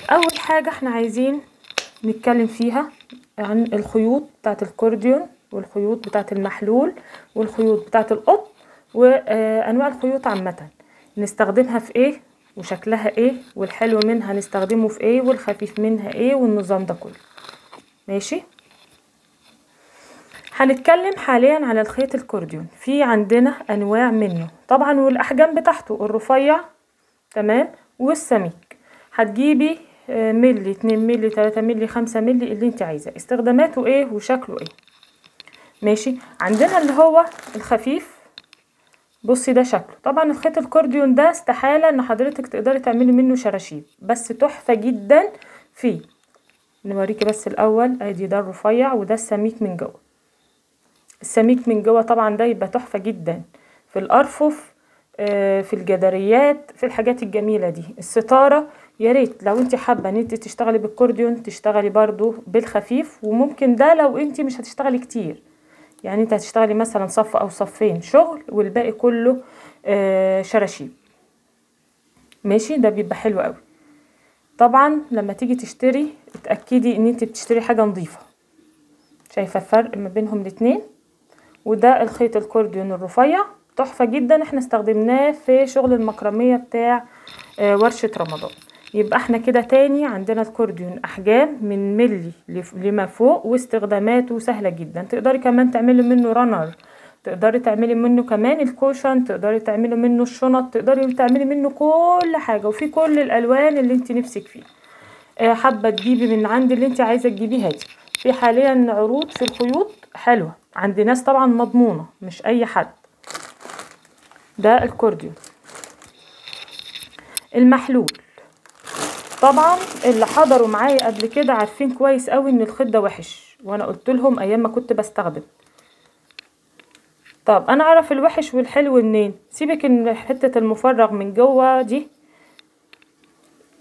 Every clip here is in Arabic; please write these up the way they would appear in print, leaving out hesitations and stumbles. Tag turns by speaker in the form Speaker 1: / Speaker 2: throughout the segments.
Speaker 1: اول حاجة احنا عايزين نتكلم فيها عن الخيوط بتاعت الكورديون والخيوط بتاعت المحلول والخيوط بتاعت القطن وانواع الخيوط عامة، نستخدمها في ايه وشكلها ايه والحلو منها نستخدمه في ايه والخفيف منها ايه والنظام ده كله. ماشي. هنتكلم حاليا على الخيط الكورديون. في عندنا انواع منه طبعا والاحجام بتاعته الرفيع تمام والسميك. هتجيبي ملي 2 ملي 3 ملي 5 ملي اللي انت عايزاه. استخداماته ايه وشكله ايه؟ ماشي. عندنا اللي هو الخفيف. بصي ده شكله. طبعا الخيط الكورديون ده استحالة ان حضرتك تقدري تعملي منه شراشيب، بس تحفة جدا فيه. نوريكي بس الاول ادي ده الرفيع وده السميك من جوه. السميك من جوه طبعا ده يبقى تحفة جدا في الارفف، في الجداريات، في الحاجات الجميلة دي. الستارة يا ريت لو انت حابة ان انت تشتغلي بالكورديون تشتغلي برضو بالخفيف، وممكن ده لو انت مش هتشتغلي كتير، يعني انت هتشتغلي مثلا صف او صفين شغل والباقي كله شراشيب. ماشي. ده بيبقى حلو قوي. طبعا لما تيجي تشتري اتأكدي ان انت بتشتري حاجة نظيفة. شايفة الفرق ما بينهم الاتنين؟ وده الخيط الكورديون الرفيع تحفة جدا، احنا استخدمناه في شغل المكرمية بتاع ورشة رمضان. يبقى احنا كده تاني عندنا الكورديون احجام من ملي لما فوق، واستخداماته سهلة جدا. تقدري كمان تعملي منه رانر، تقدري تعملي منه كمان الكوشن، تقدري تعملي منه الشنط، تقدري تعملي منه كل حاجة، وفي كل الالوان اللي انت نفسك فيه. حابة تجيبي من عند اللي انت عايزة تجيبيه هاتي. في حاليا عروض في الخيوط حلوة عند ناس طبعا مضمونة، مش اي حد. ده الكورديون. المحلول طبعا اللي حضروا معايا قبل كده عارفين كويس قوي ان الخيط ده وحش، وانا قلت لهم ايام ما كنت بستخدم. طب انا اعرف الوحش والحلو منين؟ سيبك ان حتة المفرغ من جوه دي،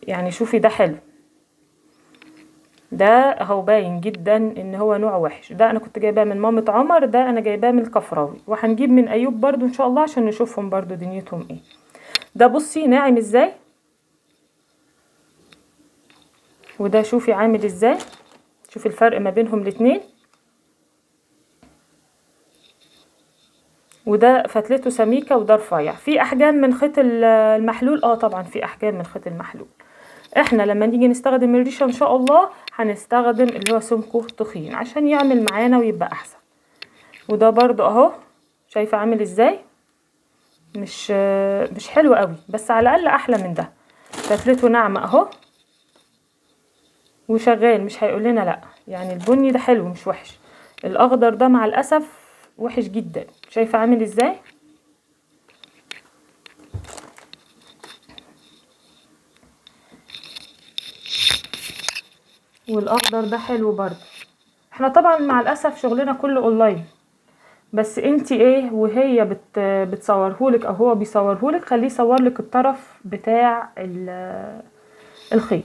Speaker 1: يعني شوفي ده حلو، ده اهو باين جدا ان هو نوع وحش. ده انا كنت جايباه من مامة عمر، ده انا جايباه من الكفراوي، وهنجيب من ايوب برضو ان شاء الله عشان نشوفهم برضو دنيتهم ايه. ده بصي ناعم ازاي، وده شوفي عامل ازاي، شوفي الفرق ما بينهم الاتنين. وده فتلته سميكة وده رفيع. في احجام من خيط المحلول، طبعا في احجام من خيط المحلول. احنا لما نيجي نستخدم الريشة ان شاء الله هنستخدم اللي هو سمكه تخين عشان يعمل معانا ويبقى احسن. وده برضو اهو شايفة عامل ازاي، مش حلو قوي، بس على الاقل احلى من ده. فتلته ناعمة اهو وشغال، مش هيقول لنا لا. يعني البني ده حلو مش وحش. الاخضر ده مع الاسف وحش جدا. شايفة عامل ازاي. والاخضر ده حلو برضه. احنا طبعا مع الاسف شغلنا كله اونلاين، بس انتي ايه وهي بتصورهولك او هو بيصورهولك خليه يصورلك الطرف بتاع الخيط.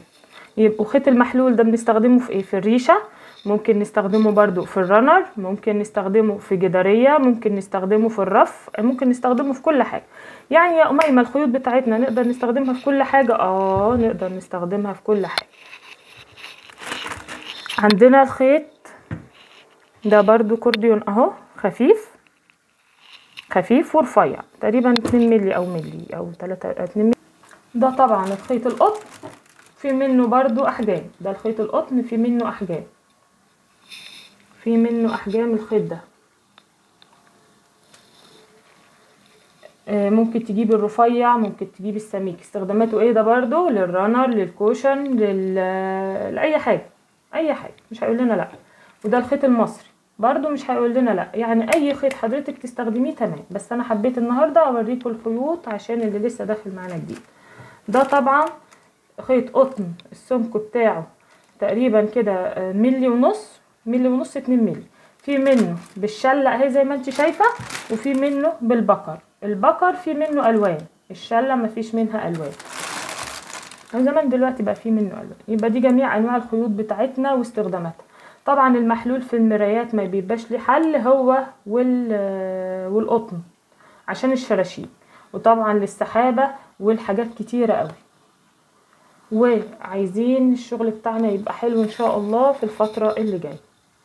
Speaker 1: يبقوا خيط المحلول ده بنستخدمه في ايه؟ في الريشة، ممكن نستخدمه برضو في الرنر، ممكن نستخدمه في جدارية، ممكن نستخدمه في الرف، ممكن نستخدمه في كل حاجة. يعني يا أميمة الخيوط بتاعتنا نقدر نستخدمها في كل حاجة؟ نقدر نستخدمها في كل حاجة. عندنا الخيط ده برضو كورديون اهو، خفيف ورفيع، تقريبا 2 ملي او ملي او 3 2 ملي. ده طبعا الخيط القطن، في منه برضو احجام. ده الخيط القطن في منه احجام، في منه احجام الخيط ده. ممكن تجيبي الرفيع، ممكن تجيبي السميك. استخداماته ايه؟ ده برضو للرانر، للكوشن، لاي حاجه، اي حاجه مش هيقول لنا لا. وده الخيط المصري برضو مش هيقول لنا لا. يعني اي خيط حضرتك تستخدميه تمام، بس انا حبيت النهارده اوريكم الخيوط عشان اللي لسه داخل معانا جديد. ده طبعا خيط قطن، السمك بتاعه تقريبا كده ملي ونص، ملي ونص 2 ملي. في منه بالشله اهي زي ما انت شايفه، وفي منه بالبكر. البكر في منه الوان، الشله ما فيش منها الوان. زمان دلوقتي بقى في منه الوان. يبقى دي جميع انواع الخيوط بتاعتنا واستخداماتها. طبعا المحلول في المرايات ما بيبقاش ليه حل، هو والقطن عشان الشراشيب، وطبعا للسحابه والحاجات كتيره قوي. وعايزين الشغل بتاعنا يبقى حلو ان شاء الله في الفترة اللي جاية.